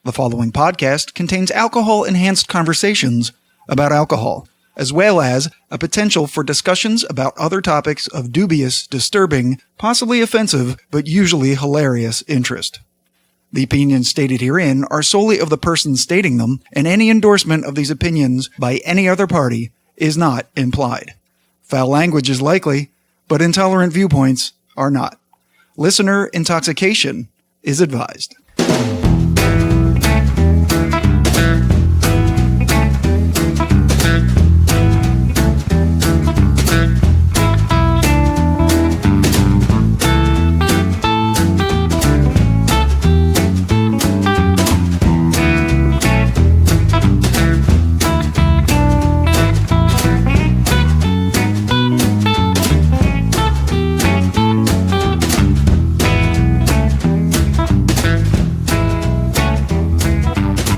The following podcast contains alcohol-enhanced conversations about alcohol, as well as a potential for discussions about other topics of dubious, disturbing, possibly offensive, but usually hilarious interest. The opinions stated herein are solely of the person stating them, and any endorsement of these opinions by any other party is not implied. Foul language is likely, but intolerant viewpoints are not. Listener intoxication is advised.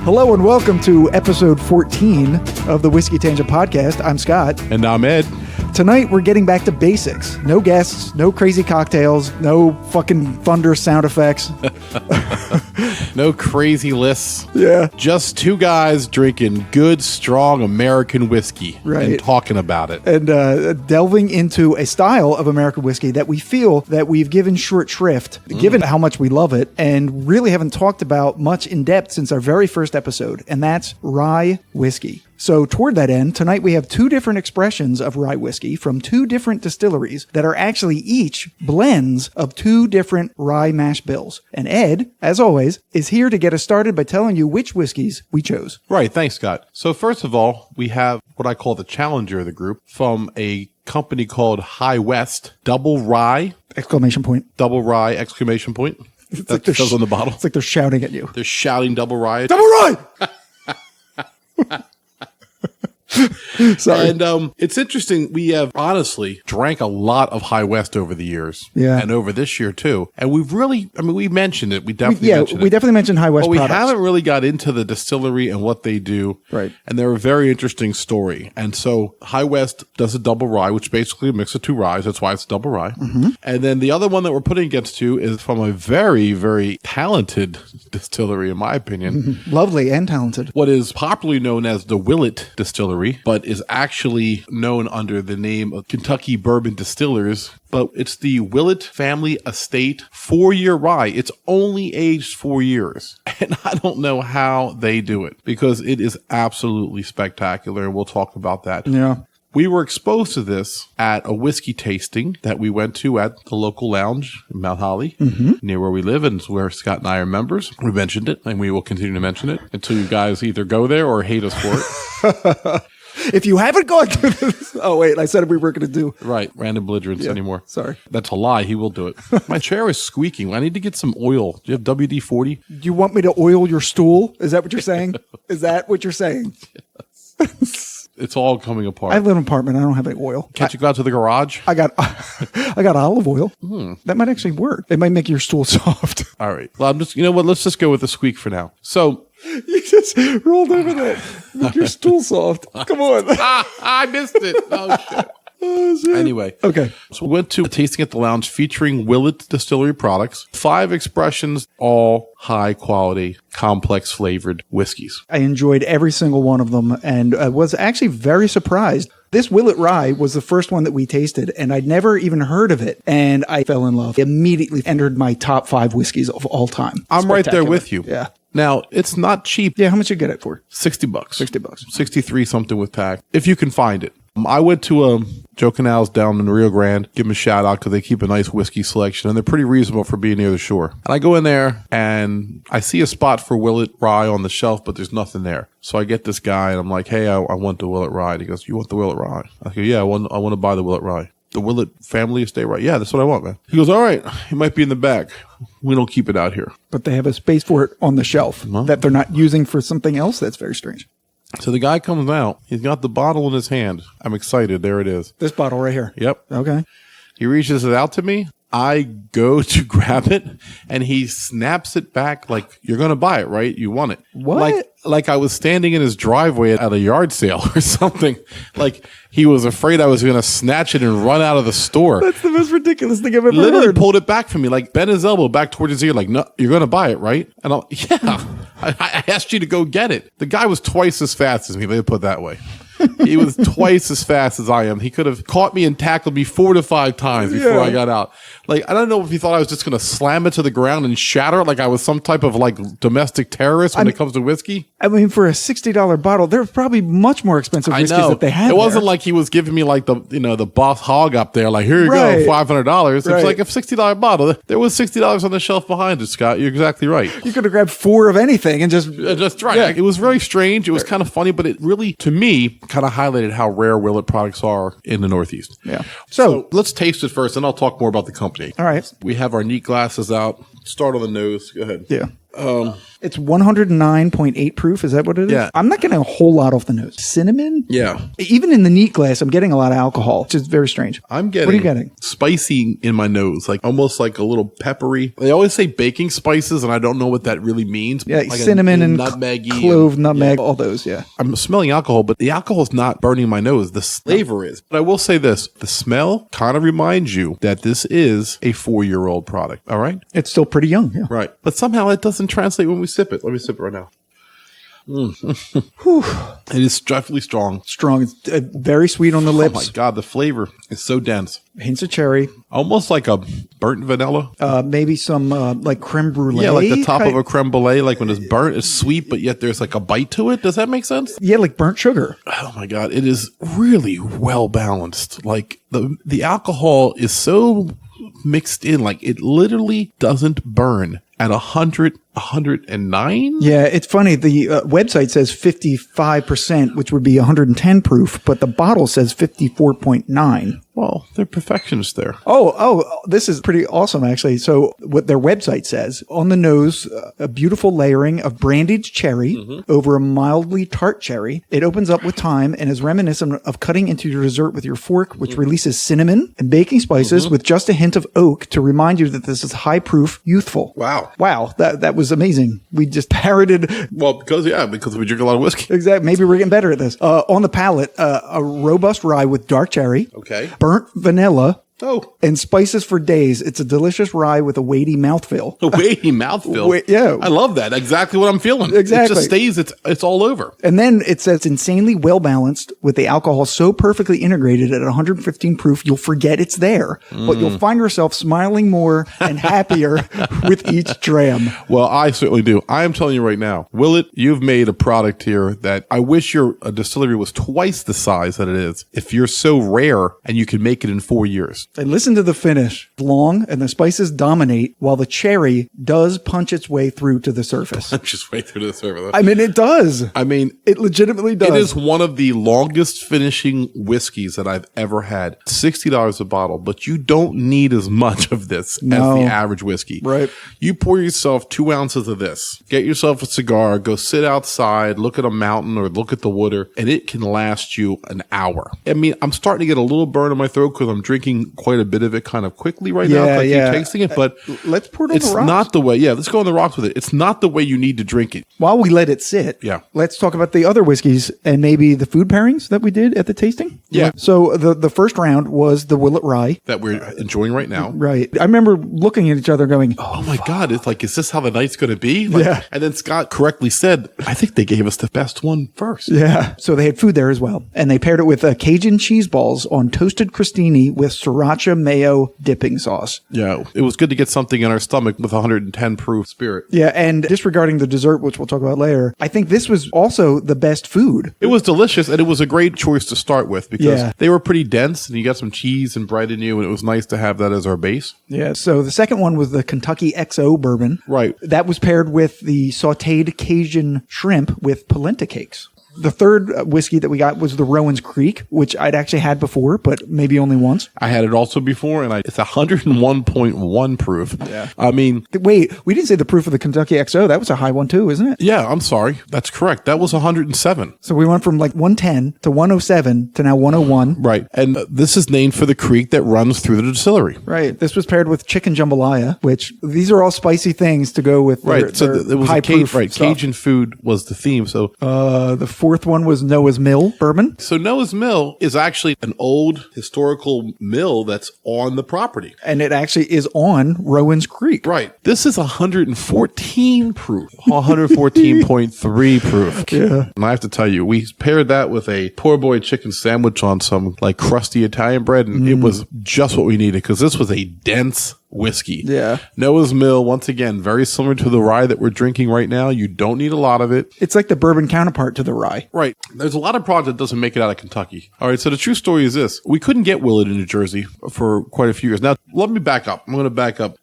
Hello and welcome to episode 14 of the Whiskey Tangent Podcast. I'm Scott. And I'm Ed. Tonight we're getting back to basics. No guests, no crazy cocktails, no fucking thunder sound effects. No crazy lists. Yeah. Just two guys drinking good, strong American whiskey. Right. And talking about it. And delving into a style of American whiskey that we feel that we've given short shrift, given how much we love it, and really haven't talked about much in depth since our very first episode, and that's rye whiskey. So toward that end, tonight we have two different expressions of rye whiskey from two different distilleries that are actually each blends of two different rye mash bills. And Ed, as always, is here to get us started by telling you which whiskeys we chose. Right. Thanks, Scott. So first of all, we have what I call the challenger of the group from a company called High West Double Rye. Exclamation point. Double Rye, exclamation point. That says on the bottle. It's like they're shouting at you. They're shouting Double Rye. Double Rye! Sorry. And it's interesting. We have honestly drank a lot of High West over the years. Yeah. And over this year too. And we've really, we mentioned it. We definitely mentioned High West but we products. haven't really got into the distillery and what they do. Right. And they're a very interesting story. And so High West does a double rye, which basically a mix of two ryes. That's why it's double rye. Mm-hmm. And then the other one that we're putting against you is from a very, very talented distillery, in my opinion. Lovely and talented. What is popularly known as the Willet Distillery, but is actually known under the name of Kentucky Bourbon Distillers. But it's the Willet Family Estate 4-year rye. It's only aged 4 years. And I don't know how they do it because it is absolutely spectacular. And we'll talk about that. Yeah. We were exposed to this at a whiskey tasting that we went to at the local lounge in Mount Holly, near where we live, and it's where Scott and I are members. We mentioned it, and we will continue to mention it until you guys either go there or hate us for it. If you haven't gone through this... Oh, wait, I said we weren't going to do... Right, random belligerence anymore. Sorry. That's a lie. He will do it. My chair is squeaking. I need to get some oil. Do you have WD-40? Do you want me to oil your stool? Is that what you're saying? Is that what you're saying? Yes. It's all coming apart. I live in an apartment. I don't have any oil. Can't you go out to the garage? I got olive oil. That might actually work. It might make your stool soft. All right. Well, you know what? Let's just go with the squeak for now. So... You just rolled over that. Make your stool soft. Come on. I missed it. Oh, shit. Oh, shit. Anyway. Okay. So we went to a tasting at the lounge featuring Willet Distillery products. 5 expressions, all high quality, complex flavored whiskeys. I enjoyed every single one of them and was actually very surprised. This Bulleit Rye was the first one that we tasted, and I'd never even heard of it. And I fell in love. Immediately entered my top 5 whiskeys of all time. I'm right there with you. Yeah. Now, it's not cheap. Yeah, how much you get it for? $60. $60. 63 something with tax, if you can find it. I went to Joe Canal's down in Rio Grande. Give them a shout out because they keep a nice whiskey selection and they're pretty reasonable for being near the shore. And I go in there and I see a spot for Bulleit Rye on the shelf, but there's nothing there. So I get this guy and I'm like, hey, I want the Bulleit Rye. And he goes, you want the Bulleit Rye? I go, yeah, I want to buy the Bulleit Rye. The Willet Family Estate Rye. Yeah, that's what I want, man. He goes, all right, it might be in the back. We don't keep it out here. But they have a space for it on the shelf that they're not using for something else. That's very strange. So the guy comes out. He's got the bottle in his hand. I'm excited. There it is. This bottle right here. Yep. Okay. He reaches it out to me. I go to grab it, and he snaps it back like, you're going to buy it, right? You want it. What? Like I was standing in his driveway at a yard sale or something. Like he was afraid I was going to snatch it and run out of the store. That's the most ridiculous thing I've ever Literally heard. pulled it back from me, like bent his elbow back towards his ear, like, no, you're going to buy it, right? And I'm, yeah, I asked you to go get it. The guy was twice as fast as me. Let me put it that way. He was twice as fast as I am. He could have caught me and tackled me 4 to 5 times before I got out. Like, I don't know if he thought I was just going to slam it to the ground and shatter it like I was some type of like domestic terrorist when it comes to whiskey. I mean, for a $60 bottle, there's probably much more expensive whiskeys that they have. It wasn't like he was giving me like the boss hog up there, like, here you go, $500. It was like a $60 bottle. There was $60 on the shelf behind it, Scott. You're exactly right. You could have grabbed 4 of anything and just right. Yeah. It was very strange. It was kind of funny, but it really, to me, kind of highlighted how rare Willet products are in the Northeast. Yeah. So let's taste it first, and I'll talk more about the company. All right. We have our neat glasses out. Start on the nose. Go ahead. Yeah. It's 109.8 proof. Is that what it is? Yeah. I'm not getting a whole lot off the nose. Cinnamon? Yeah. Even in the neat glass, I'm getting a lot of alcohol, which is very strange. I'm getting What are you getting? Spicy in my nose, like almost like a little peppery. They always say baking spices, and I don't know what that really means. Yeah, like cinnamon and nutmeggy clove, nutmeg, all those, yeah. I'm smelling alcohol, but the alcohol is not burning my nose. The flavor is. But I will say this. The smell kind of reminds you that this is a 4-year-old product. All right? It's still pretty young, yeah. Right. But somehow it doesn't translate when we sip it. Let me sip it right now. It is definitely strong. Strong. It's very sweet on the lips. Oh my God, the flavor is so dense. Hints of cherry. Almost like a burnt vanilla. Maybe some like creme brulee. Yeah, like the top of a creme brulee. Like when it's burnt, it's sweet, but yet there's like a bite to it. Does that make sense? Yeah, like burnt sugar. Oh my God, it is really well balanced. Like the alcohol is so mixed in, like it literally doesn't burn at 109. Yeah, it's funny. The website says 55%, which would be 110 proof, but the bottle says 54.9. Well, they're perfectionists there. Oh, this is pretty awesome, actually. So what their website says, on the nose, a beautiful layering of brandied cherry over a mildly tart cherry. It opens up with time and is reminiscent of cutting into your dessert with your fork, which releases cinnamon and baking spices with just a hint of oak to remind you that this is high proof, youthful. Wow. That was amazing. We just parroted. Well, because we drink a lot of whiskey. Exactly. Maybe we're getting better at this. On the palate, a robust rye with dark cherry. Okay. Burnt vanilla. Oh. And spices for days. It's a delicious rye with a weighty mouthfeel. A weighty mouthfeel? Yeah. I love that. Exactly what I'm feeling. Exactly. It just stays, it's all over. And then it says insanely well balanced with the alcohol so perfectly integrated at 115 proof, you'll forget it's there. But you'll find yourself smiling more and happier with each dram. Well, I certainly do. I am telling you right now, Willet, you've made a product here that I wish your distillery was twice the size that it is. If you're so rare and you can make it in 4 years. And listen to the finish. Long, and the spices dominate, while the cherry does punch its way through to the surface. Just way through the surface. I mean, it does. I mean, it legitimately does. It is one of the longest finishing whiskeys that I've ever had. $60 a bottle, but you don't need as much of this as the average whiskey. Right. You pour yourself 2 ounces of this, get yourself a cigar, go sit outside, look at a mountain or look at the water, and it can last you an hour. I mean, I'm starting to get a little burn in my throat because I'm drinking quite a bit of it kind of quickly right now. I keep tasting it, but let's pour it on the rocks. It's not the way. Yeah, let's go on the rocks with it. It's not the way you need to drink it. While we let it sit, let's talk about the other whiskeys and maybe the food pairings that we did at the tasting. Yeah. So the first round was the Willet Rye that we're enjoying right now. Right. I remember looking at each other going, "Oh my God!" It's like, is this how the night's going to be? Like, and then Scott correctly said, "I think they gave us the best one first." Yeah. So they had food there as well, and they paired it with Cajun cheese balls on toasted crostini with sriracha mayo dipping sauce. Yeah, it was good to get something in our stomach with 110 proof spirit. Yeah, and disregarding the dessert, which we'll talk about later, I think this was also the best food. It was delicious, and it was a great choice to start with because they were pretty dense, and you got some cheese and bread in you, and it was nice to have that as our base. Yeah, so the second one was the Kentucky XO bourbon. Right. That was paired with the sautéed Cajun shrimp with polenta cakes. The third whiskey that we got was the Rowan's Creek, which I'd actually had before, but maybe only once. I had it also before, and it's 101.1 proof. Yeah. I mean... Wait, we didn't say the proof of the Kentucky XO. That was a high one too, isn't it? Yeah, I'm sorry. That's correct. That was 107. So we went from like 110 to 107 to now 101. Right. And this is named for the creek that runs through the distillery. Right. This was paired with chicken jambalaya, which these are all spicy things to go with right. So it was high proof right. stuff. Cajun food was the theme. So the fourth one was Noah's Mill bourbon. So Noah's Mill is actually an old historical mill that's on the property. And it actually is on Rowan's Creek. Right. This is 114 proof. 114.3 proof. Yeah. And I have to tell you, we paired that with a poor boy chicken sandwich on some like crusty Italian bread, and it was just what we needed because this was a dense whiskey. Yeah. Noah's Mill, once again, very similar to the rye that we're drinking right now. You don't need a lot of it. It's like the bourbon counterpart to the rye. Right. There's a lot of product that doesn't make it out of Kentucky. All right. So the true story is this. We couldn't get Willet in New Jersey for quite a few years. Now, let me back up. I'm going to back up.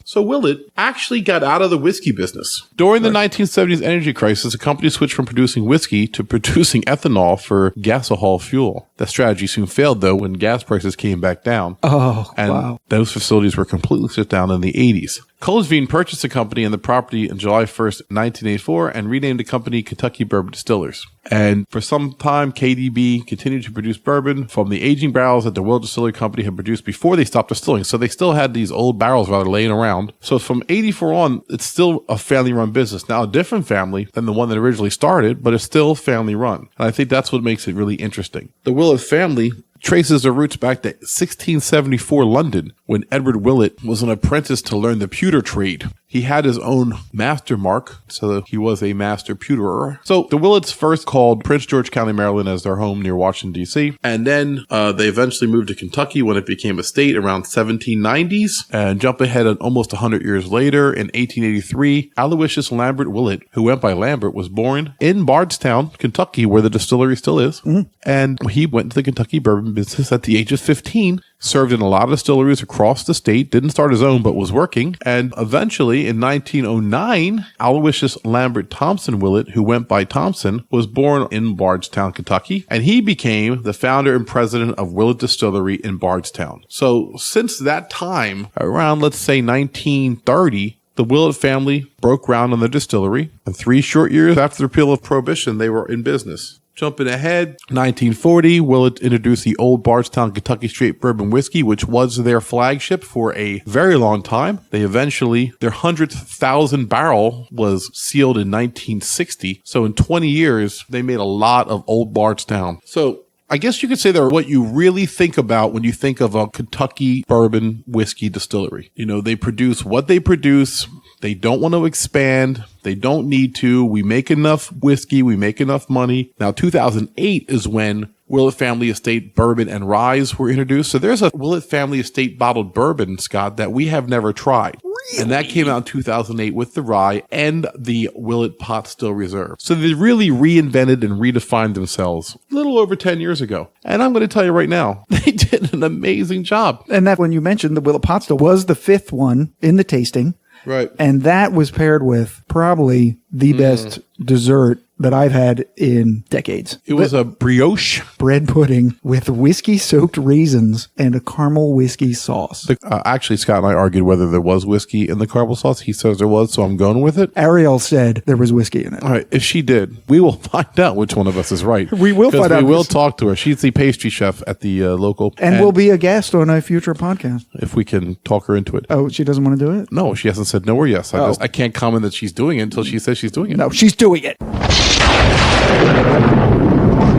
So Willet actually got out of the whiskey business. During the 1970s energy crisis, the company switched from producing whiskey to producing ethanol for gasohol fuel. That strategy soon failed, though, when gas prices came back down. Oh, and wow. those facilities were completely shut down in the 80s. Colesveen purchased the company and the property on July 1st, 1984, and renamed the company Kentucky Bourbon Distillers. And for some time, KDB continued to produce bourbon from the aging barrels that the Willet Distillery Company had produced before they stopped distilling. So they still had these old barrels rather laying around. So from 84 on, it's still a family-run business. Now, a different family than the one that originally started, but it's still family-run. And I think that's what makes it really interesting. The Willet family traces their roots back to 1674 London, when Edward Willet was an apprentice to learn the pewter trade. He had his own master mark, so he was a master pewterer. So the Willets first called Prince George County, Maryland as their home near Washington, D.C. And then they eventually moved to Kentucky when it became a state around 1790s. And jump ahead almost 100 years later, in 1883, Aloysius Lambert Willet, who went by Lambert, was born in Bardstown, Kentucky, where the distillery still is. Mm-hmm. And he went into the Kentucky bourbon business at the age of 15, served in a lot of distilleries across the state, didn't start his own, but was working. And eventually, in 1909, Aloysius Lambert Thompson Willet, who went by Thompson, was born in Bardstown, Kentucky, and he became the founder and president of Willet Distillery in Bardstown. So since that time, around, let's say, 1930, the Willet family broke ground on the distillery, and 3 short years after the repeal of Prohibition, they were in business. Jumping ahead, 1940, Willet introduced the Old Bardstown Kentucky Straight Bourbon Whiskey, which was their flagship for a very long time. They eventually, their 100,000 barrel was sealed in 1960. So in 20 years, they made a lot of Old Bardstown. So I guess you could say they're what you really think about when you think of a Kentucky bourbon whiskey distillery. You know, they produce what they produce. They don't want to expand. They don't need to. We make enough whiskey. We make enough money. Now, 2008 is when Willet Family Estate Bourbon and Ryes were introduced. So there's a Willet Family Estate bottled bourbon, Scott, that we have never tried. Really? And that came out in 2008 with the rye and the Willet Pot Still Reserve. So they really reinvented and redefined themselves a little over 10 years ago. And I'm going to tell you right now, they did an amazing job. And that when you mentioned the Willet Pot Still was the 5th one in the tasting. Right. And that was paired with probably the best dessert that I've had in decades. It was a brioche bread pudding with whiskey-soaked raisins and a caramel whiskey sauce. Actually, Scott and I argued whether there was whiskey in the caramel sauce. He says there was, so I'm going with it. Ariel said there was whiskey in it. All right. If she did, we will find out which one of us is right. We will find out. We will talk to her. She's the pastry chef at the local. And will be a guest on a future podcast. If we can talk her into it. Oh, she doesn't want to do it? No, she hasn't said no or yes. I can't comment that she's doing it until she says she's doing it. No, she's doing it.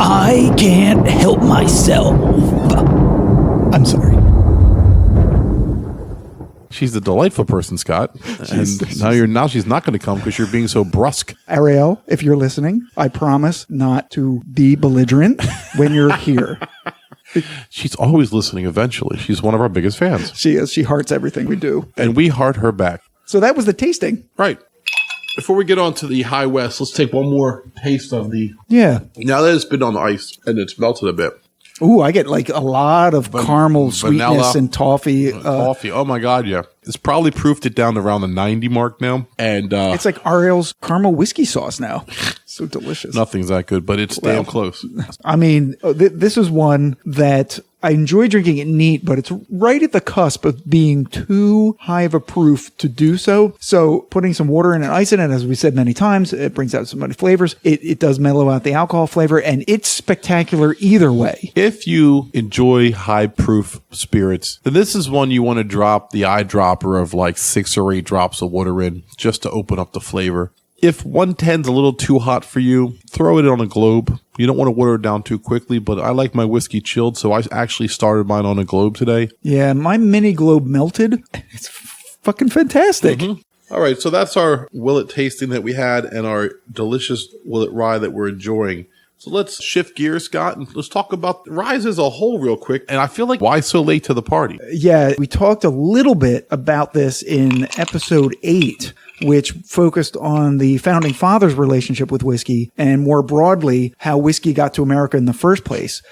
I can't help myself. I'm sorry. She's a delightful person, Scott. And now she's not going to come because you're being so brusque. Ariel, if you're listening, I promise not to be belligerent when you're here. She's always listening eventually. She's one of our biggest fans. She is. She hearts everything we do. And we heart her back. So that was the tasting. Right. Before we get on to the High West, let's take one more taste of the... Yeah. Now that it's been on the ice and it's melted a bit. Ooh, I get like a lot of caramel sweetness vanilla, and toffee. Coffee. Oh my God, yeah. It's probably proofed it down to around the 90 mark now. And It's like Ariel's caramel whiskey sauce now. So delicious. Nothing's that good, but it's damn close. I mean, this is one that I enjoy drinking it neat, but it's right at the cusp of being too high of a proof to do so. So putting some water in and ice in it, as we said many times, it brings out some many flavors. It does mellow out the alcohol flavor, and it's spectacular either way. If you enjoy high proof spirits, then this is one you want to drop the eyedropper of like 6 or 8 drops of water in just to open up the flavor. If 110's a little too hot for you, throw it on a globe. You don't want to water it down too quickly, but I like my whiskey chilled, so I actually started mine on a globe today. Yeah, my mini globe melted. It's fucking fantastic. All right, so that's our Willet tasting that we had and our delicious Bulleit Rye that we're enjoying. So let's shift gears, Scott, and let's talk about ryes as a whole real quick. And I feel like, why so late to the party? Yeah, we talked a little bit about this in episode 8, which focused on the founding fathers' relationship with whiskey and more broadly, how whiskey got to America in the first place.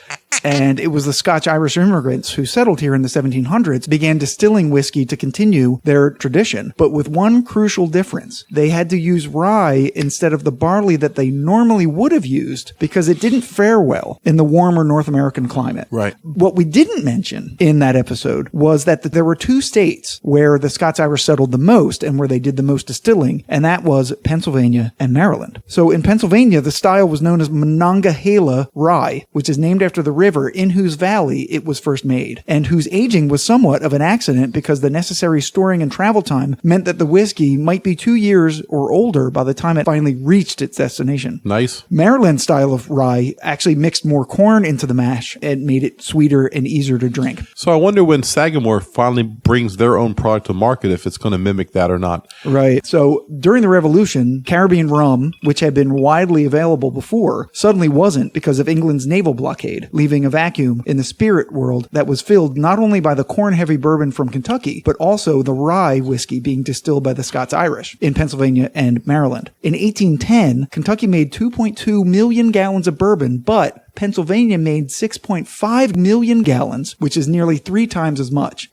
And it was the Scotch-Irish immigrants who settled here in the 1700s began distilling whiskey to continue their tradition, but with one crucial difference. They had to use rye instead of the barley that they normally would have used because it didn't fare well in the warmer North American climate. Right. What we didn't mention in that episode was that there were 2 states where the Scots-Irish settled the most and where they did the most distilling, and that was Pennsylvania and Maryland. So in Pennsylvania, the style was known as Monongahela rye, which is named after the river in whose valley it was first made, and whose aging was somewhat of an accident because the necessary storing and travel time meant that the whiskey might be 2 years or older by the time it finally reached its destination. Nice. Maryland's style of rye actually mixed more corn into the mash and made it sweeter and easier to drink. So I wonder when Sagamore finally brings their own product to market, if it's going to mimic that or not. Right. So during the Revolution, Caribbean rum, which had been widely available before, suddenly wasn't because of England's naval blockade, leaving a vacuum in the spirit world that was filled not only by the corn-heavy bourbon from Kentucky, but also the rye whiskey being distilled by the Scots-Irish in Pennsylvania and Maryland. In 1810, Kentucky made 2.2 million gallons of bourbon, but Pennsylvania made 6.5 million gallons, which is nearly 3 times as much.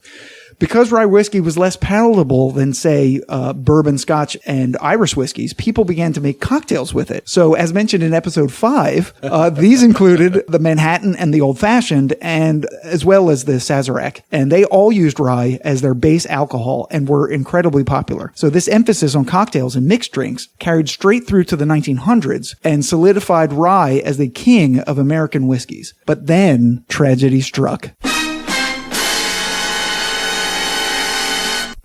Because rye whiskey was less palatable than, say, bourbon, Scotch, and Irish whiskeys, people began to make cocktails with it. So, as mentioned in episode 5, these included the Manhattan and the Old Fashioned, and as well as the Sazerac. And they all used rye as their base alcohol and were incredibly popular. So, this emphasis on cocktails and mixed drinks carried straight through to the 1900s and solidified rye as the king of American whiskeys. But then, tragedy struck.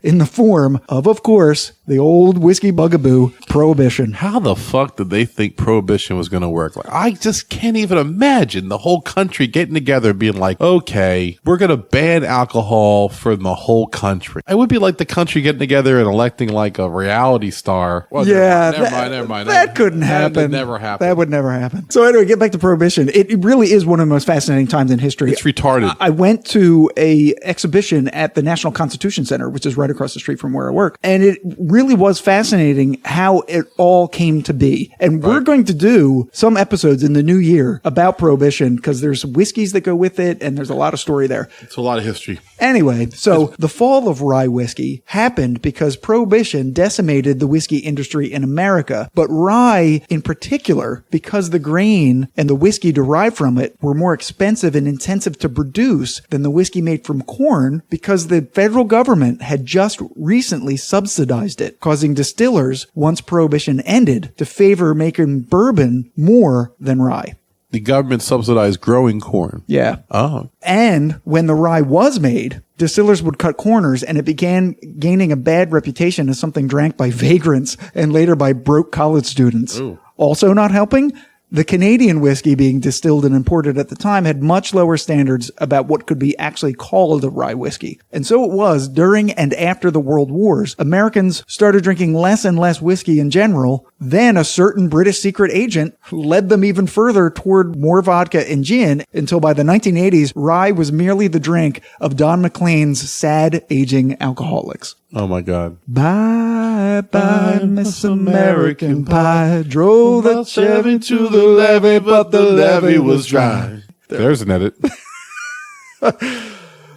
In the form of course, the old whiskey bugaboo, Prohibition. How the fuck did they think Prohibition was going to work? Like, I just can't even imagine the whole country getting together and being like, okay, we're going to ban alcohol for the whole country. It would be like the country getting together and electing like a reality star. Well, yeah, never mind. That couldn't happen. That would never happen. That would never happen. So anyway, get back to Prohibition. It really is one of the most fascinating times in history. It's retarded. I went to a exhibition at the National Constitution Center, which is right across the street from where I work. And it really was fascinating how it all came to be. And we're going to do some episodes in the new year about Prohibition because there's whiskeys that go with it and there's a lot of story there. It's a lot of history. Anyway, so the fall of rye whiskey happened because Prohibition decimated the whiskey industry in America. But rye in particular, because the grain and the whiskey derived from it were more expensive and intensive to produce than the whiskey made from corn, because the federal government had just recently subsidized it, causing distillers, once Prohibition ended, to favor making bourbon more than rye. The government subsidized growing corn. Yeah. Oh. And when the rye was made, distillers would cut corners, and it began gaining a bad reputation as something drank by vagrants and later by broke college students. Ooh. Also not helping, the Canadian whiskey being distilled and imported at the time had much lower standards about what could be actually called a rye whiskey. And so it was during and after the World Wars, Americans started drinking less and less whiskey in general. Then a certain British secret agent led them even further toward more vodka and gin until by the 1980s, rye was merely the drink of Don McLean's sad aging alcoholics. Oh my God. Bye, bye, Miss American Pie. Drove the Chevy to the levee, but the levee was dry. There's an edit.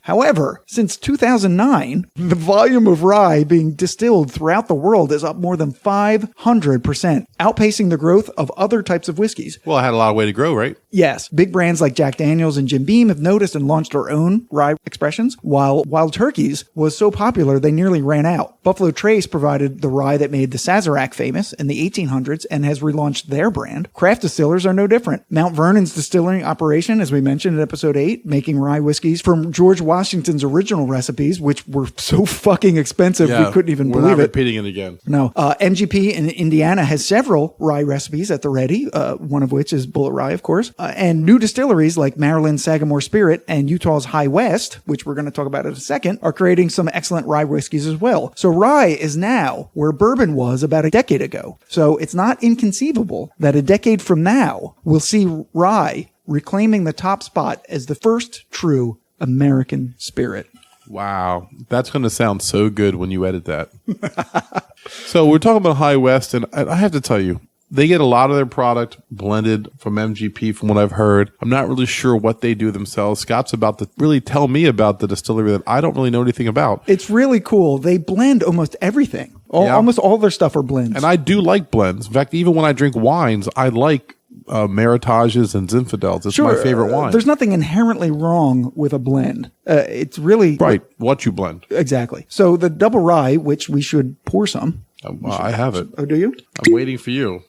However, since 2009, the volume of rye being distilled throughout the world is up more than 500%, outpacing the growth of other types of whiskeys. Well, I had a lot of way to grow, right? Yes, big brands like Jack Daniels and Jim Beam have noticed and launched their own rye expressions, while Wild Turkey's was so popular they nearly ran out. Buffalo Trace provided the rye that made the Sazerac famous in the 1800s and has relaunched their brand. Craft distillers are no different. Mount Vernon's distilling operation, as we mentioned in episode 8, making rye whiskeys from George Washington's original recipes, which were so fucking expensive we couldn't even believe it. We're not repeating it again. No. MGP in Indiana has several rye recipes at the ready, one of which is Bulleit Rye, of course. And new distilleries like Maryland's Sagamore Spirit and Utah's High West, which we're going to talk about in a second, are creating some excellent rye whiskeys as well. So rye is now where bourbon was about a decade ago. So it's not inconceivable that a decade from now, we'll see rye reclaiming the top spot as the first true American spirit. Wow. That's going to sound so good when you edit that. So we're talking about High West, and I have to tell you, they get a lot of their product blended from MGP from what I've heard. I'm not really sure what they do themselves. Scott's about to really tell me about the distillery that I don't really know anything about. It's really cool. They blend almost everything. Almost all their stuff are blends. And I do like blends. In fact, even when I drink wines, I like Meritages and Zinfandels. It's my favorite wine. There's nothing inherently wrong with a blend. It's really... Right, what you blend. Exactly. So the double rye, which we should pour some. I have it. Oh, do you? I'm waiting for you.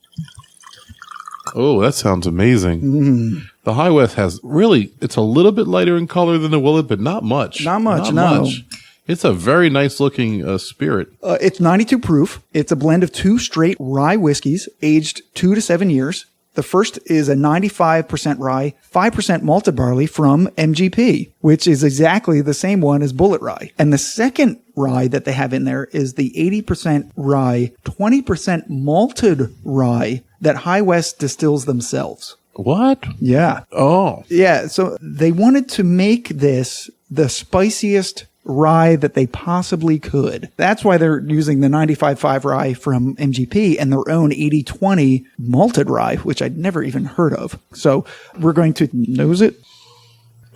Oh, that sounds amazing. The High West has really, it's a little bit lighter in color than the Willet, but not much. Not much. It's a very nice looking spirit. It's 92 proof. It's a blend of 2 straight rye whiskeys aged 2 to 7 years. The first is a 95% rye, 5% malted barley from MGP, which is exactly the same one as Bulleit Rye. And the second rye that they have in there is the 80% rye, 20% malted rye that High West distills themselves. What? Yeah. Oh. Yeah. So they wanted to make this the spiciest rye that they possibly could. That's why they're using the 95.5 rye from MGP and their own 80-20 malted rye, which I'd never even heard of. So we're going to nose it.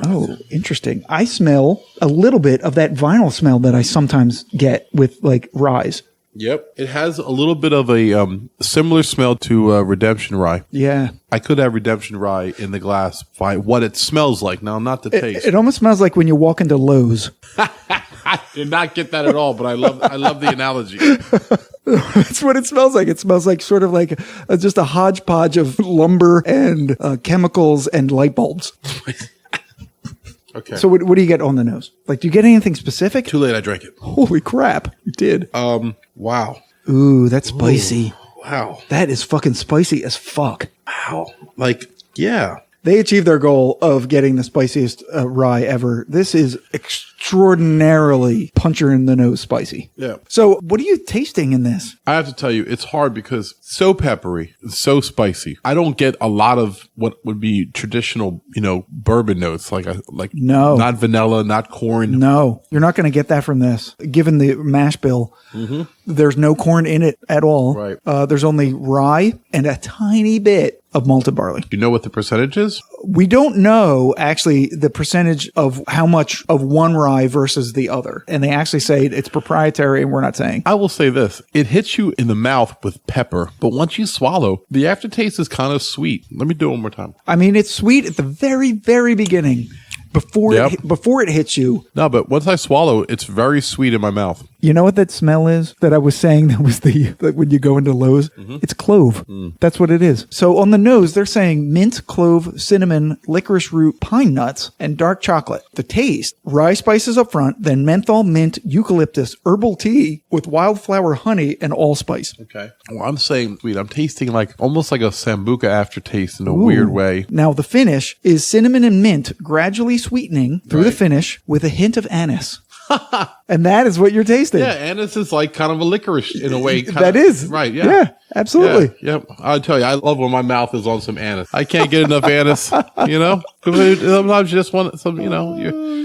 Oh, interesting. I smell a little bit of that vinyl smell that I sometimes get with like ryes. Yep. It has a little bit of a similar smell to Redemption Rye. Yeah. I could have Redemption Rye in the glass by what it smells like. Now, not the taste. It almost smells like when you walk into Lowe's. I did not get that at all, but I love the analogy. That's what it smells like. It smells like sort of like just a hodgepodge of lumber and chemicals and light bulbs. Okay. So what do you get on the nose? Like, do you get anything specific? Too late, I drank it. Holy crap. You did. Wow. Ooh, that's spicy. Ooh, wow. That is fucking spicy as fuck. Wow. Like, yeah. They achieved their goal of getting the spiciest rye ever. This is extraordinarily puncher in the nose spicy. Yeah. So what are you tasting in this? I have to tell you, it's hard because it's so peppery, it's so spicy. I don't get a lot of what would be traditional, bourbon notes, like no, not vanilla, not corn. No, you're not going to get that from this. Given the mash bill, there's no corn in it at all. Right. There's only rye and a tiny bit of malted barley. You know what the percentage is? We don't know actually the percentage of how much of one rye versus the other. And they actually say it's proprietary and we're not saying. I will say this. It hits you in the mouth with pepper, but once you swallow, the aftertaste is kind of sweet. Let me do it one more time. I mean, it's sweet at the very, very beginning. Before it hits you. No, but once I swallow, it's very sweet in my mouth. You know what that smell is that I was saying that was like when you go into Lowe's? It's clove. That's what it is. So on the nose, they're saying mint, clove, cinnamon, licorice root, pine nuts, and dark chocolate. The taste, rye spices up front, then menthol, mint, eucalyptus, herbal tea with wildflower honey and allspice. Okay. Well, I'm saying sweet. I'm tasting almost like a Sambuca aftertaste in a weird way. Now the finish is cinnamon and mint gradually sweetening through the finish with a hint of anise. And that is what you're tasting. Yeah, anise is like kind of a licorice in a way. That is. Right, yeah. Absolutely. Yeah, yep. I'll tell you, I love when my mouth is on some anise. I can't get enough anise, you know? Sometimes you just want some,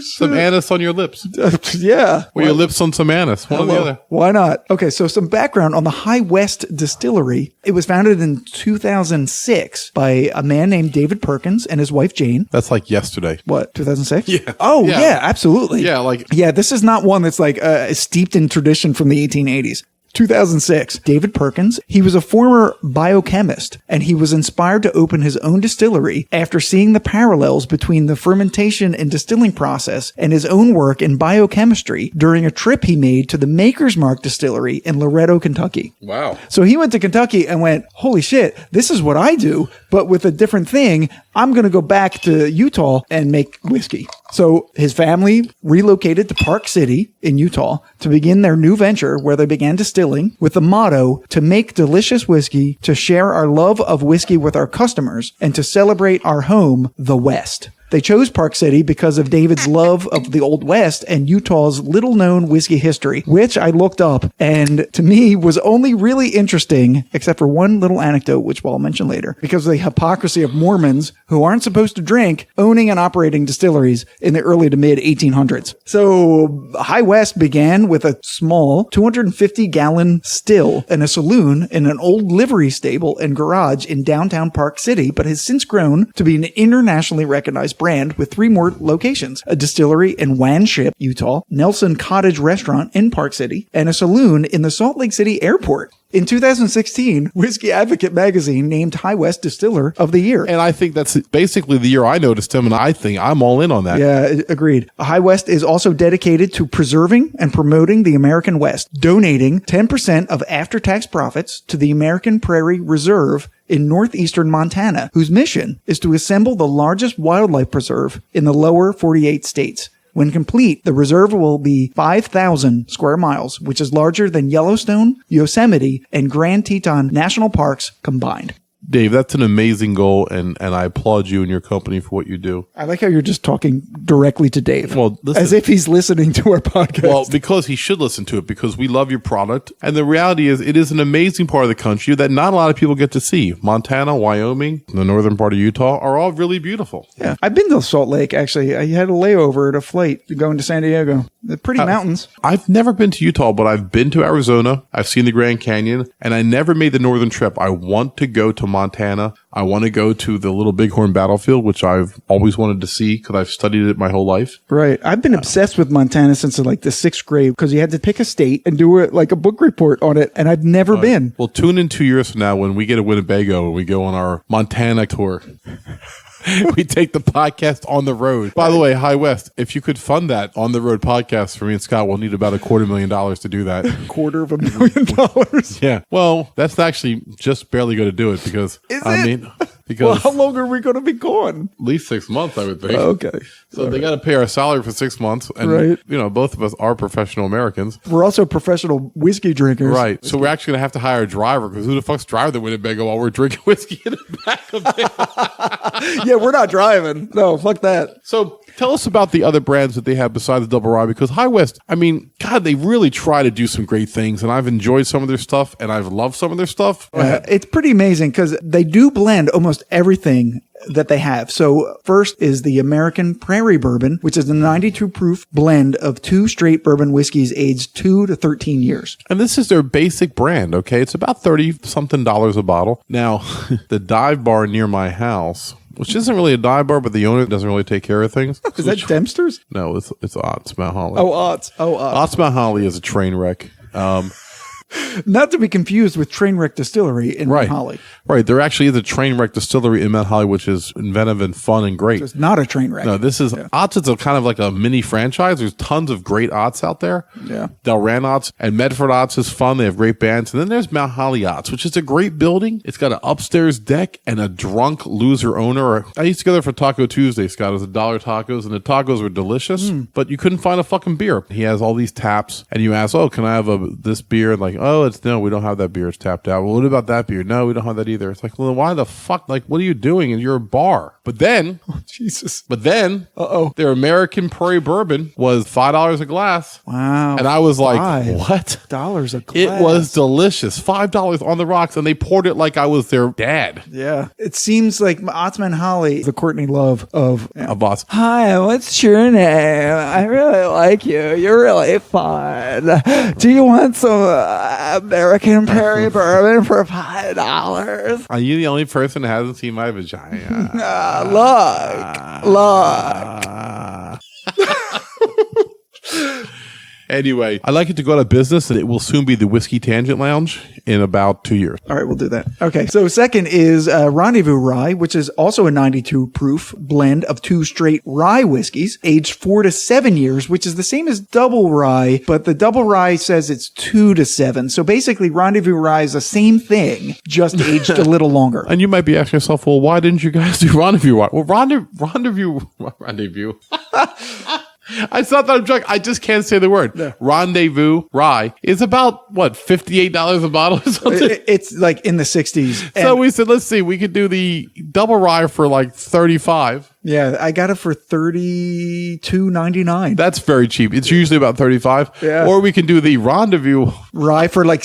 some anise on your lips. Yeah. Or your lips on some anise. One or the other. Why not? Okay, so some background on the High West Distillery. It was founded in 2006 by a man named David Perkins and his wife Jane. That's like yesterday. What, 2006? Yeah. Oh, yeah, absolutely. Yeah, Yeah, this is not one that's like steeped in tradition from the 1880s. 2006, David Perkins, he was a former biochemist, and he was inspired to open his own distillery after seeing the parallels between the fermentation and distilling process and his own work in biochemistry during a trip he made to the Maker's Mark Distillery in Loretto, Kentucky. Wow. So he went to Kentucky and went, holy shit, this is what I do, but with a different thing. I'm going to go back to Utah and make whiskey. So his family relocated to Park City in Utah to begin their new venture where they began distilling with the motto to make delicious whiskey, to share our love of whiskey with our customers, and to celebrate our home, the West. They chose Park City because of David's love of the Old West and Utah's little-known whiskey history, which I looked up and to me was only really interesting, except for one little anecdote, which I'll mention later, because of the hypocrisy of Mormons who aren't supposed to drink, owning and operating distilleries in the early to mid 1800s. So High West began with a small 250-gallon still and a saloon in an old livery stable and garage in downtown Park City, but has since grown to be an internationally recognized brand with 3 more locations: a distillery in Wanship, Utah, Nelson Cottage Restaurant in Park City, and a saloon in the Salt Lake City Airport. In 2016, Whiskey Advocate magazine named High West Distiller of the Year. And I think that's basically the year I noticed him, and I think I'm all in on that. Yeah, agreed. High West is also dedicated to preserving and promoting the American West, donating 10% of after-tax profits to the American Prairie Reserve in northeastern Montana, whose mission is to assemble the largest wildlife preserve in the lower 48 states. When complete, the reserve will be 5,000 square miles, which is larger than Yellowstone, Yosemite, and Grand Teton National Parks combined. Dave, that's an amazing goal, and I applaud you and your company for what you do. I like how you're just talking directly to Dave. Well, listen, as if he's listening to our podcast. Well, because he should listen to it, because we love your product. And the reality is, it is an amazing part of the country that not a lot of people get to see. Montana, Wyoming, the northern part of Utah are all really beautiful. Yeah. I've been to Salt Lake, actually. I had a layover at a flight going to San Diego. They're pretty mountains. I've never been to Utah, but I've been to Arizona. I've seen the Grand Canyon, and I never made the northern trip. I want to go to Montana. I want to go to the Little Bighorn Battlefield, which I've always wanted to see because I've studied it my whole life. Right. I've been obsessed with Montana since like the 6th grade because you had to pick a state and do it like a book report on it, and I've never been. Well, tune in 2 years from now when we get to Winnebago and we go on our Montana tour. We take the podcast on the road. By the way, High West, if you could fund that on the road podcast for me and Scott, we'll need about $250,000 to do that. $250,000. Yeah. Well, that's actually just barely going to do it because because well, how long are we going to be gone? At least 6 months, I would think. Okay. So they got to pay our salary for 6 months. And, right. Both of us are professional Americans. We're also professional whiskey drinkers. Right. So we're actually going to have to hire a driver because who the fuck's driving the Winnebago while we're drinking whiskey in the back of it? Yeah, we're not driving. No, fuck that. So tell us about the other brands that they have besides the Double Rye, because High West, God, they really try to do some great things, and I've enjoyed some of their stuff, and I've loved some of their stuff. It's pretty amazing because they do blend almost everything that they have. So first is the American Prairie Bourbon, which is a 92 proof blend of 2 straight bourbon whiskeys aged 2 to 13 years. And this is their basic brand, okay? It's about $30-something a bottle. Now, the dive bar near my house, which isn't really a dive bar, but the owner doesn't really take care of things. Is that Dempster's? No, it's Ott's Mount Holly. Oh, Ott's. Ott's Mount Holly is a train wreck. Not to be confused with Trainwreck Distillery in Mount Holly. Right. There actually is a Trainwreck Distillery in Mount Holly, which is inventive and fun and great. So it's not a train wreck. No, this is Ott's. It's a kind of like a mini franchise. There's tons of great Ott's out there. Yeah. Delran Ott's and Medford Ott's is fun. They have great bands. And then there's Mount Holly Ott's, which is a great building. It's got an upstairs deck and a drunk loser owner. I used to go there for Taco Tuesday, Scott. It was $1 tacos, and the tacos were delicious, but you couldn't find a fucking beer. He has all these taps, and you ask, oh, can I have this beer? And like, Oh, no, we don't have that beer. It's tapped out. Well, what about that beer? No, we don't have that either. It's like, well, then why the fuck? Like, what are you doing? And you're a bar. But then, Jesus. But then, their American Prairie Bourbon was $5 a glass. Wow. And I was like, $5 what? $5 a glass. It was delicious. $5 on the rocks. And they poured it like I was their dad. Yeah. It seems like Otzman Holly, the Courtney Love of A boss. Hi, what's your name? I really like you. You're really fun. Do you want some American Prairie Bourbon for $5? Are you the only person that hasn't seen my vagina? Look. Anyway, I'd like it to go out of business, and it will soon be the Whiskey Tangent Lounge in about 2 years. All right, we'll do that. Okay, so second is Rendezvous Rye, which is also a 92 proof blend of 2 straight rye whiskeys, aged 4 to 7 years, which is the same as double rye, but the double rye says it's 2 to 7. So basically, Rendezvous Rye is the same thing, just aged a little longer. And you might be asking yourself, well, why didn't you guys do Rendezvous Rye? Well, Rendezvous. I thought that I'm drunk. I just can't say the word. Yeah. Rendezvous Rye is about, what, $58 a bottle or something? It's like in the 60s. So we said, let's see, we could do the double rye for like $35. Yeah, I got it for $32.99. That's very cheap. It's usually about $35. Yeah. Or we can do the Rendezvous Rye for like...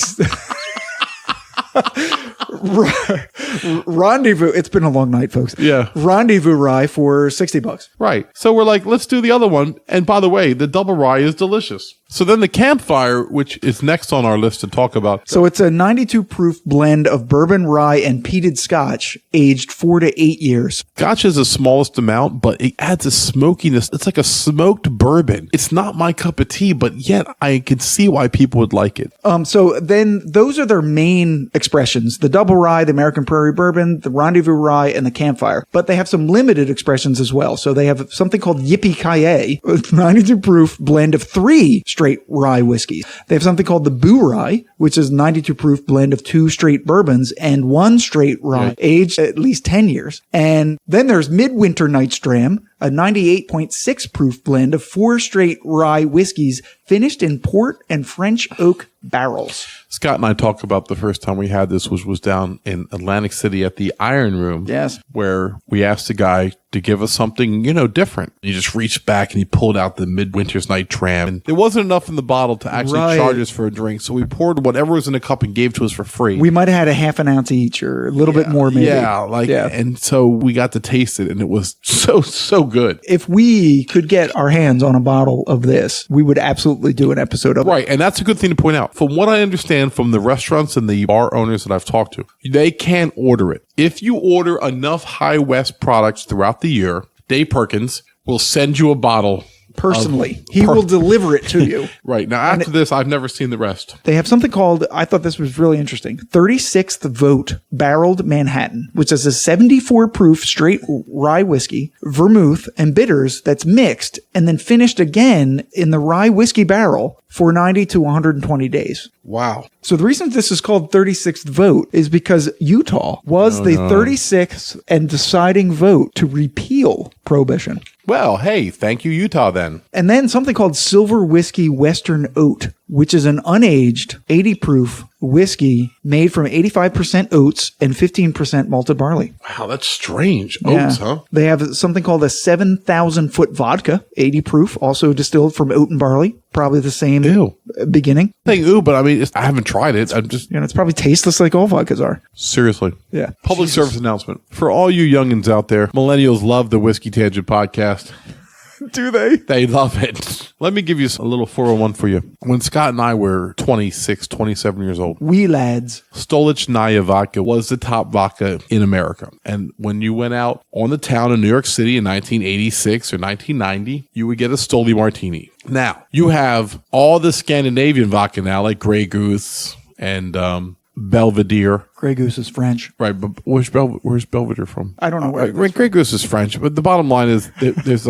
Rendezvous. It's been a long night, folks. Yeah. Rendezvous Rye for $60. Right. So we're like, let's do the other one. And by the way, the double rye is delicious. So then the Campfire, which is next on our list to talk about. So it's a 92 proof blend of bourbon, rye, and peated scotch, aged 4 to 8 years. Scotch is the smallest amount, but it adds a smokiness. It's like a smoked bourbon. It's not my cup of tea, but yet I can see why people would like it. So then those are their main expressions: the double rye, the American Prairie Bourbon, the Rendezvous Rye, and the Campfire. But they have some limited expressions as well. So they have something called Yippee, a 92 proof blend of 3 straight rye whiskeys. They have something called the Bourye, which is 92 proof blend of 2 straight bourbons and 1 straight rye, aged at least 10 years. And then there's Midwinter Night's Dram, a 98.6 proof blend of 4 straight rye whiskeys finished in port and French oak barrels. Scott and I talked about the first time we had this, which was down in Atlantic City at the Iron Room. Yes. Where we asked the guy to give us something, different. He just reached back and he pulled out the Midwinter's Night Dram. And there wasn't enough in the bottle to actually charge us for a drink. So we poured whatever was in the cup and gave to us for free. We might have had a half an ounce each or a little bit more maybe. And so we got to taste it and it was so good. If we could get our hands on a bottle of this, we would absolutely do an episode of it. Right. And that's a good thing to point out. From what I understand from the restaurants and the bar owners that I've talked to, they can't order it. If you order enough High West products throughout the year, Dave Perkins will send you a bottle. Personally, he will deliver it to you. Right. Now, after this, I've never seen the rest. They have something called, I thought this was really interesting, 36th Vote Barreled Manhattan, which is a 74 proof straight rye whiskey, vermouth, and bitters that's mixed and then finished again in the rye whiskey barrel for 90 to 120 days. Wow. So the reason this is called 36th Vote is because Utah was the 36th and deciding vote to repeal prohibition. Well, hey, thank you, Utah, then. And then something called Silver Whiskey Western Oat, which is an unaged 80 proof whiskey made from 85% oats and 15% malted barley. Wow, that's strange. Oats, huh? They have something called a 7,000 foot vodka, 80 proof, also distilled from oat and barley. Probably the same beginning. But I mean, I haven't tried it. I'm just... it's probably tasteless like all vodkas are. Seriously. Yeah. Public service announcement. For all you youngins out there, millennials love the Whiskey Tangent Podcast. Do they? They love it. Let me give you a little 401 for you. When Scott and I were 26, 27 years old, we lads, Stolichnaya vodka was the top vodka in America. And when you went out on the town in New York City in 1986 or 1990, you would get a Stoli Martini. Now, you have all the Scandinavian vodka now, like Grey Goose and Belvedere. Grey Goose is French. Right, but where's Belvedere from? I don't know where. Grey Goose is French, but the bottom line is there's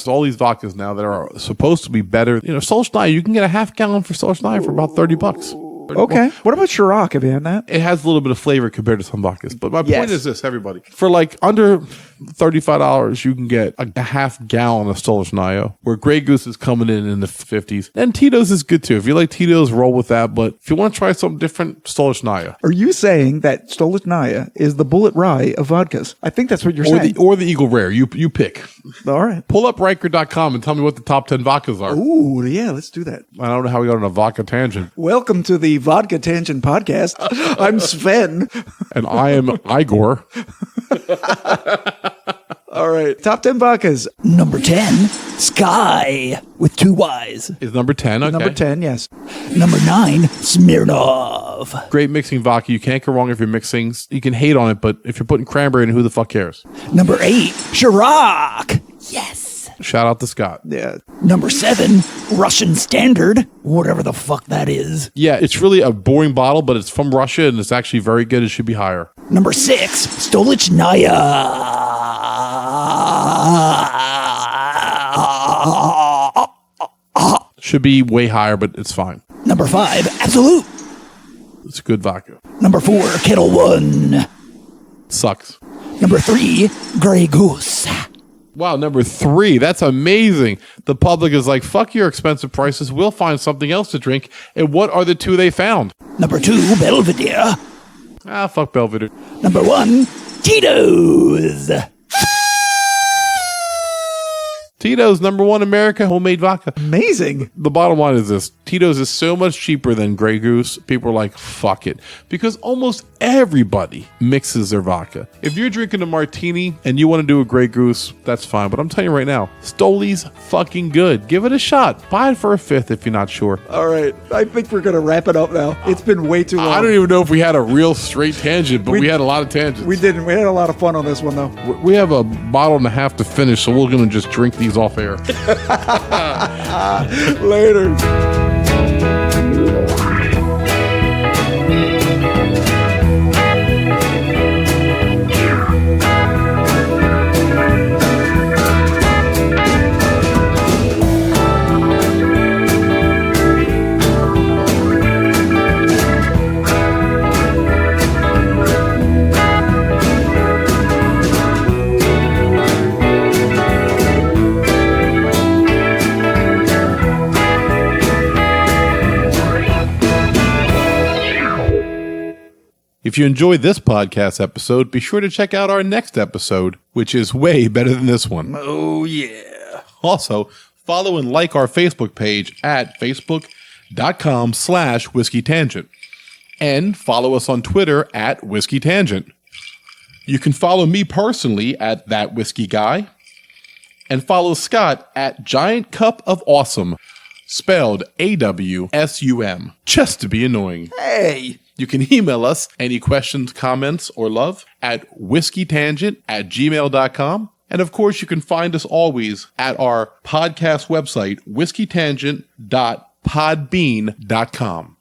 all these vodkas now that are supposed to be better. Stolichnaya, you can get a half gallon for Stolichnaya for about $30. Okay. What about Ciroc? Have you had that? It has a little bit of flavor compared to some vodkas. But my Yes. point is this, everybody. For like under $35, you can get a half gallon of Stolichnaya, where Grey Goose is coming in the 50s. And Tito's is good too. If you like Tito's, roll with that. But if you want to try something different, Stolichnaya. Are you saying that Stolichnaya is the Bulleit Rye of vodkas? I think that's what you're saying. Or the Eagle Rare. You pick. All right. Pull up Riker.com and tell me what the top 10 vodkas are. Ooh, yeah, let's do that. I don't know how we got on a vodka tangent. Welcome to the Vodka Tangent Podcast. I'm Sven. And I am Igor. All right. Top 10 vodkas. Number 10, Sky with 2 Y's. Is number 10. Okay. Number 10, yes. Number 9, Smirnoff. Great mixing vodka. You can't go wrong if you're mixing. You can hate on it, but if you're putting cranberry in, who the fuck cares? Number 8, Ciroc. Yes. Shout out to Scott. Yeah. Number 7, Russian Standard, whatever the fuck that is. Yeah, it's really a boring bottle, but it's from Russia and it's actually very good. It should be higher. Number 6, Stolichnaya. Should be way higher, but it's fine. Number 5, Absolute. It's a good vodka. Number 4, Kettle One. Sucks. Number 3, Grey Goose. Wow, number 3. That's amazing. The public is like, fuck your expensive prices. We'll find something else to drink. And what are the 2 they found? Number 2, Belvedere. Ah, fuck Belvedere. Number 1, Tito's. Tito's, number 1 America homemade vodka. Amazing. The bottom line is this. Tito's is so much cheaper than Grey Goose. People are like, fuck it. Because almost everybody mixes their vodka. If you're drinking a martini and you want to do a Grey Goose, that's fine. But I'm telling you right now, Stoli's fucking good. Give it a shot. Buy it for a 5th if you're not sure. All right. I think we're going to wrap it up now. It's been way too long. I don't even know if we had a real straight tangent, but we had a lot of tangents. We didn't. We had a lot of fun on this one, though. We have a bottle and a half to finish, so we're going to just drink these off air. Later. If you enjoyed this podcast episode, be sure to check out our next episode, which is way better than this one. Oh, yeah. Also, follow and like our Facebook page at facebook.com/Whiskey Tangent. And follow us on Twitter at Whiskey Tangent. You can follow me personally at That Whiskey Guy. And follow Scott at Giant Cup of Awesome, spelled AWSUM, just to be annoying. Hey. You can email us any questions, comments, or love at whiskeytangent@gmail.com. And of course, you can find us always at our podcast website, whiskeytangent.podbean.com.